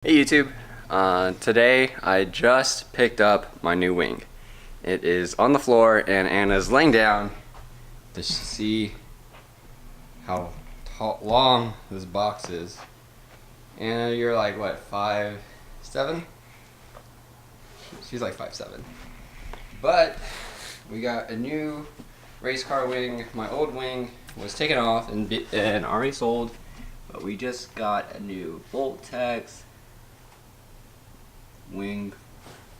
Hey YouTube, today I just picked up my new wing. It is on the floor and Anna's laying down to see how long this box is. Anna, you're like what, 5'7"? She's like 5'7". But we got a new race car wing. My old wing was taken off and already sold, but we just got a new Voltex wing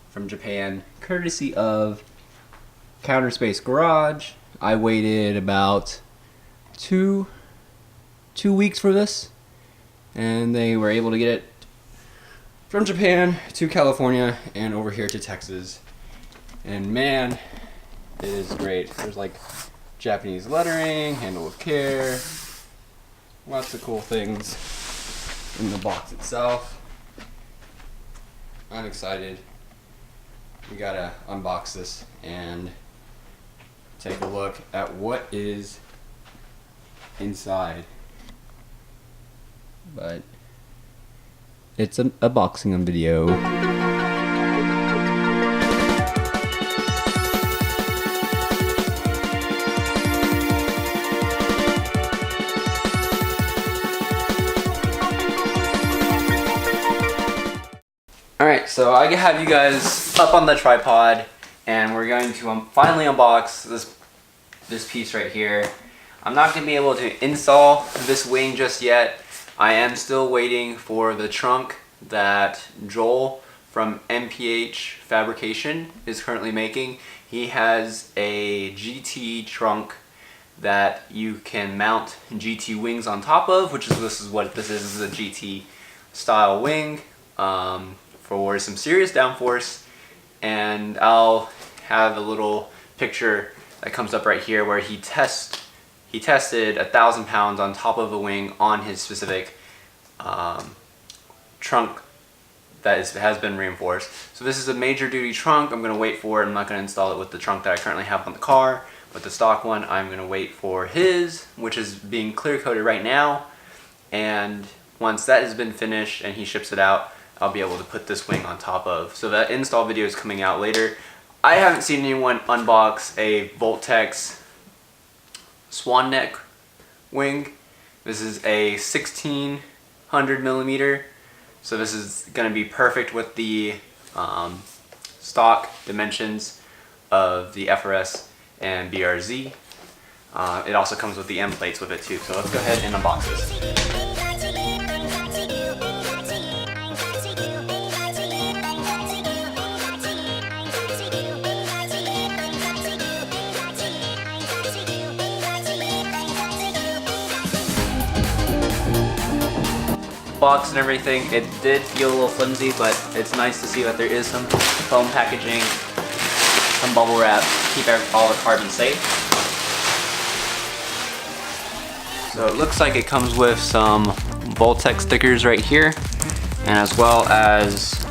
from Japan, courtesy of Counter Space Garage. I waited about two weeks for this, and they were able to get it from Japan to California and over here to Texas. And man, it is great. There's like Japanese lettering, handle with care, lots of cool things in the box itself. I'm excited. We gotta unbox this and take a look at what is inside. But it's a boxing video. Alright, so I have you guys up on the tripod, and we're going to finally unbox this piece right here. I'm not going to be able to install this wing just yet. I am still waiting for the trunk that Joel from MPH Fabrication is currently making. He has a GT trunk that you can mount GT wings on top of, this is what this is. This is a GT style wing. For some serious downforce, and I'll have a little picture that comes up right here where he tested 1,000 pounds on top of the wing on his specific trunk that has been reinforced. So this is a major duty trunk. I'm going to wait for it. I'm not going to install it with the trunk that I currently have on the car, but the stock one I'm going to wait for his, which is being clear coated right now, and once that has been finished and he ships it out, I'll be able to put this wing on top of. So that install video is coming out later. I haven't seen anyone unbox a Voltex Swan neck wing. This is a 1600 millimeter. So this is gonna be perfect with the stock dimensions of the FRS and BRZ. It also comes with the end plates with it too. So let's go ahead and unbox this. Box and everything, it did feel a little flimsy, but it's nice to see that there is some foam packaging, some bubble wrap, keep all the carbon safe. So it looks like it comes with some Voltex stickers right here, and as well as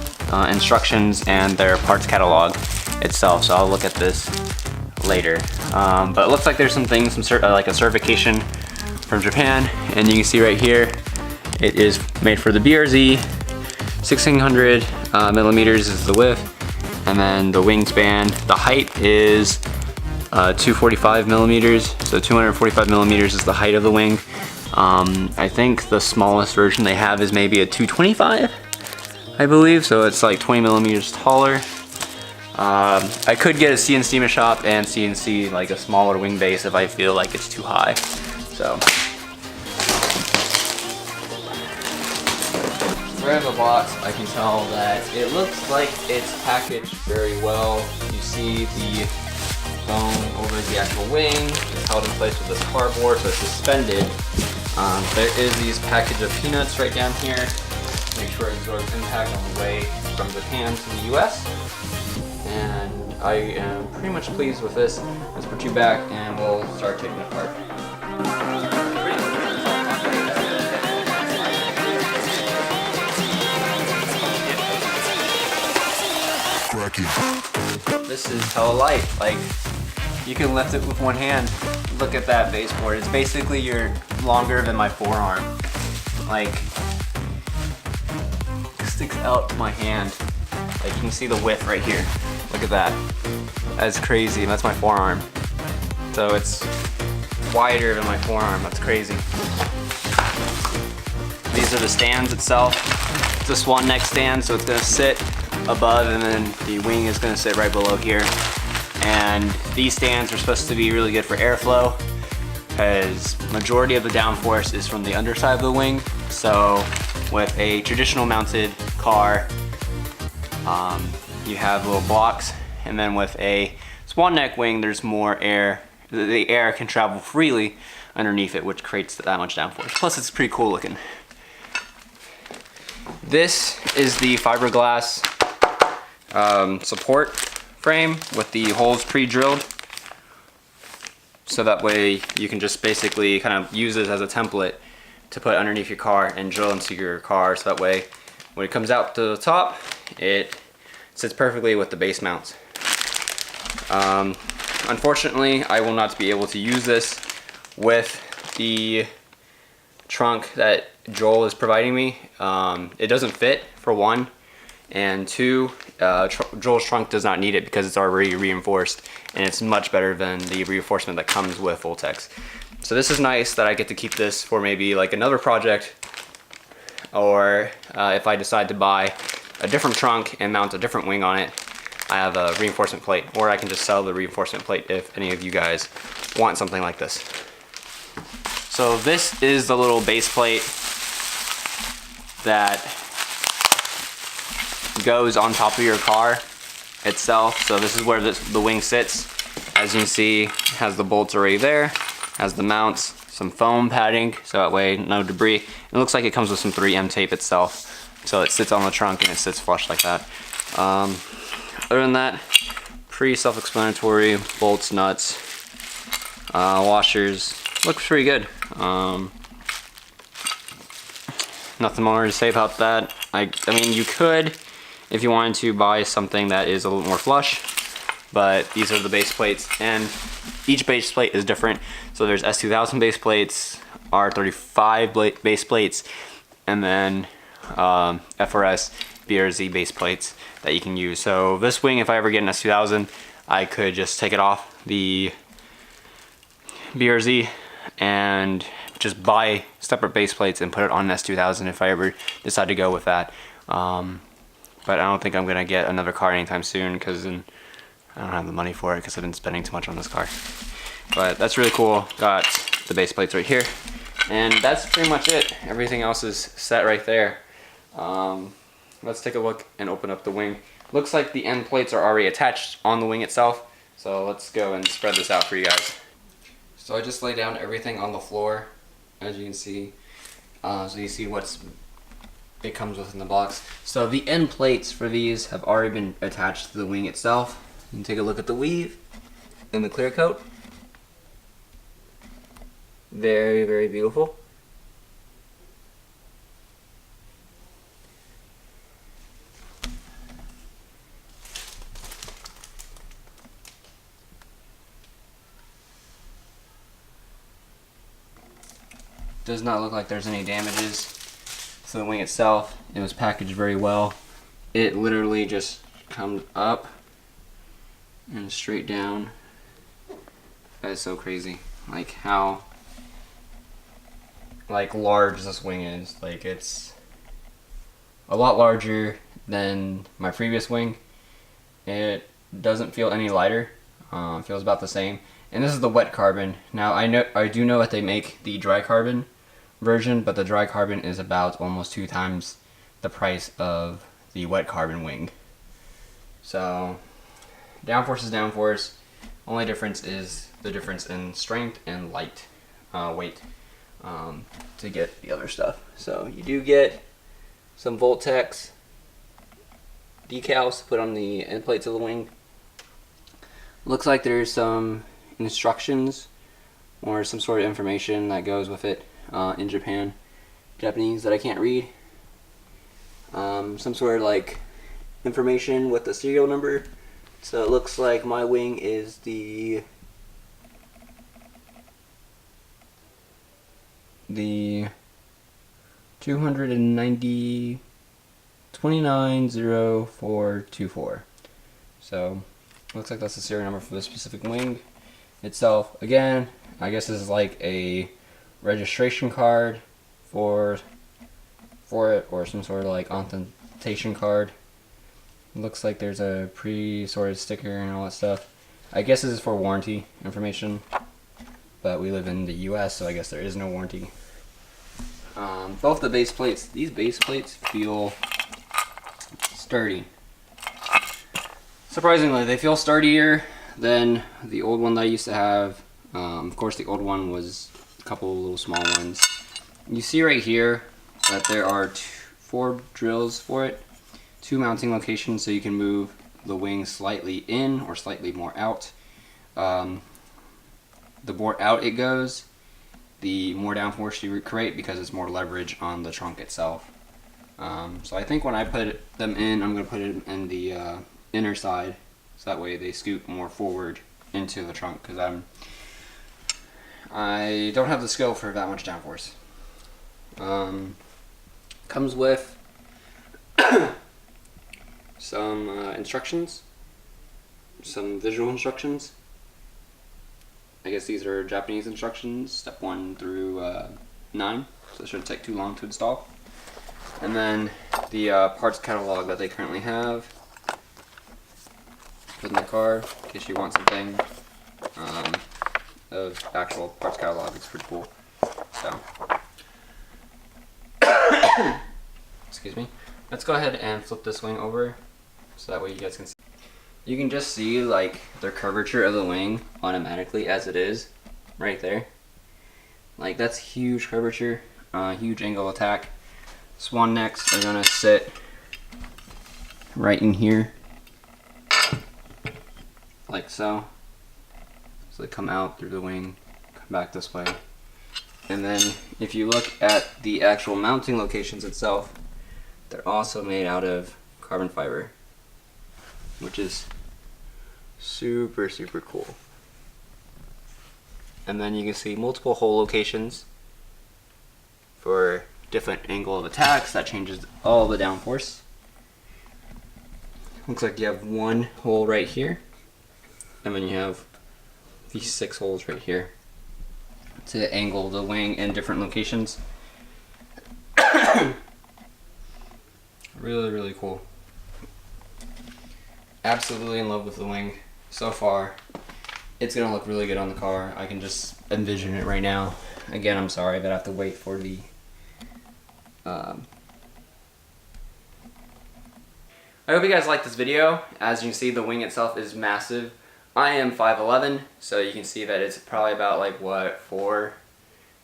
instructions and their parts catalog itself. So I'll look at this later. But it looks like there's some things, like a certification from Japan, and you can see right here, it is made for the BRZ, 1600 millimeters is the width, and then the wingspan, the height is 245 millimeters, so 245 millimeters is the height of the wing. I think the smallest version they have is maybe a 225, I believe, so it's like 20 millimeters taller. I could get a CNC shop and CNC like a smaller wing base if I feel like it's too high. So. Right in the box, I can tell that it looks like it's packaged very well. You see the foam over the actual wing. It's held in place with this cardboard, so it's suspended. There is these package of peanuts right down here. Make sure it absorbs impact on the way from Japan to the US. And I am pretty much pleased with this. Let's put you back and we'll start taking it apart. This is hella light. Like, you can lift it with one hand. Look at that baseboard. It's basically longer than my forearm. Like, sticks out my hand. Like you can see the width right here. Look at that. That's crazy. That's my forearm. So it's wider than my forearm. That's crazy. These are the stands itself. It's a Swan neck stand, so it's gonna sit above and then the wing is gonna sit right below here. And these stands are supposed to be really good for airflow because majority of the downforce is from the underside of the wing. So with a traditional mounted car, you have little blocks, and then with a Swan neck wing, there's more air. The air can travel freely underneath it, which creates that much downforce. Plus, it's pretty cool looking. This is the fiberglass support frame with the holes pre-drilled. So that way you can just basically kind of use this as a template to put underneath your car and drill into your car. So that way when it comes out to the top, it sits perfectly with the base mounts. Unfortunately, I will not be able to use this with the trunk that Joel is providing me. It doesn't fit, for one, and two, Joel's trunk does not need it because it's already reinforced, and it's much better than the reinforcement that comes with Voltex. So this is nice that I get to keep this for maybe like another project, or if I decide to buy a different trunk and mount a different wing on it, I have a reinforcement plate, or I can just sell the reinforcement plate if any of you guys want something like this. So this is the little base plate that goes on top of your car itself. So this is where the wing sits. As you can see, it has the bolts already there, has the mounts, some foam padding, so that way no debris. It looks like it comes with some 3M tape itself. So it sits on the trunk and it sits flush like that. Other than that, pretty self-explanatory. Bolts, nuts, washers, looks pretty good. Nothing more to say about that. I mean, you could, if you wanted to, buy something that is a little more flush, but these are the base plates, and each base plate is different. So there's S2000 base plates, R35 base plates, and then FRS BRZ base plates that you can use. So this wing, if I ever get an S2000, I could just take it off the BRZ and just buy separate base plates and put it on an S2000 if I ever decide to go with that. But I don't think I'm gonna get another car anytime soon because I don't have the money for it because I've been spending too much on this car. But that's really cool. Got the base plates right here, and that's pretty much it. Everything else is set right there. Let's take a look and open up the wing. Looks like the end plates are already attached on the wing itself. So let's go and spread this out for you guys. So I just laid down everything on the floor, as you can see. So you see what's it comes with in the box. So the end plates for these have already been attached to the wing itself. You can take a look at the weave and the clear coat. Very, very beautiful. Does not look like there's any damages to the wing itself. It was packaged very well. It literally just comes up and straight down. That is so crazy. Like how large this wing is. Like it's a lot larger than my previous wing. It doesn't feel any lighter. It feels about the same. And this is the wet carbon. Now I do know that they make the dry carbon version, but the dry carbon is about almost 2 times the price of the wet carbon wing. So downforce is downforce. Only difference is the difference in strength and weight to get the other stuff. So you do get some Voltex decals to put on the end plates of the wing. Looks like there's some instructions or some sort of information that goes with it in Japanese that I can't read. Some sort of like information with the serial number. So it looks like my wing is the 290 290424. So looks like that's the serial number for the specific wing itself. Again, I guess this is like a registration card for it, or some sort of like authentication card. It looks like there's a pre-sorted sticker and all that stuff. I guess this is for warranty information, but we live in the US, so I guess there is no warranty. Both the base plates, these base plates feel sturdy. Surprisingly, they feel sturdier than the old one that I used to have. Of course, the old one was a couple little small ones. You see right here that there are 4 drills for it, 2 mounting locations, so you can move the wing slightly in or slightly more out. The more out it goes, the more downforce you create because it's more leverage on the trunk itself. So I think when I put them in, I'm going to put it in the inner side, so that way they scoot more forward into the trunk, because I don't have the skill for that much downforce. Comes with some instructions, some visual instructions. I guess these are Japanese instructions, step 1 through 9, so it shouldn't take too long to install. And then the parts catalog that they currently have. Put in the car in case you want something. Of actual parts catalog. It's pretty cool. So, excuse me. Let's go ahead and flip this wing over, so that way you guys can see. You can just see like the curvature of the wing automatically as it is, right there. Like that's huge curvature, huge angle of attack. Swan necks are gonna sit right in here, like so. So they come out through the wing, come back this way. And then if you look at the actual mounting locations itself, they're also made out of carbon fiber, which is super, super cool. And then you can see multiple hole locations for different angle of attacks. That changes all the downforce. Looks like you have 1 hole right here, and then you have these 6 holes right here to angle the wing in different locations. Really, really cool. Absolutely in love with the wing so far. It's gonna look really good on the car. I can just envision it right now. Again, I'm sorry that I have to wait for the I hope you guys liked this video. As you can see, the wing itself is massive. I am 5'11", so you can see that it's probably about like what, 4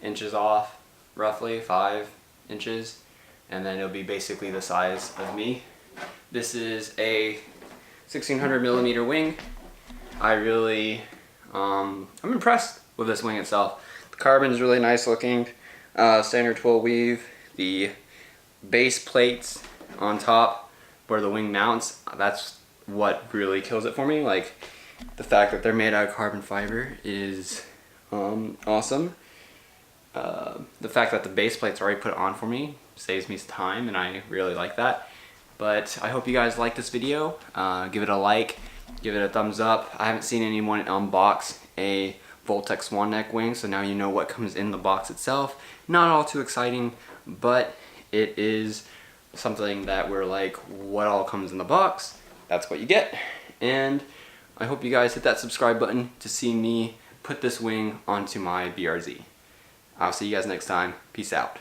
inches off, roughly 5 inches, and then it'll be basically the size of me. This is a 1600 millimeter wing. I really, I'm impressed with this wing itself. The carbon is really nice looking, standard twill weave. The base plates on top where the wing mounts, that's what really kills it for me. Like, the fact that they're made out of carbon fiber is awesome. The fact that the base plates are already put on for me saves me some time, and I really like that. But I hope you guys like this video. Give it a like, give it a thumbs up. I haven't seen anyone unbox a Voltex Swan neck wing, so now you know what comes in the box itself. Not all too exciting, but it is something that we're like, what all comes in the box? That's what you get. And I hope you guys hit that subscribe button to see me put this wing onto my BRZ. I'll see you guys next time. Peace out.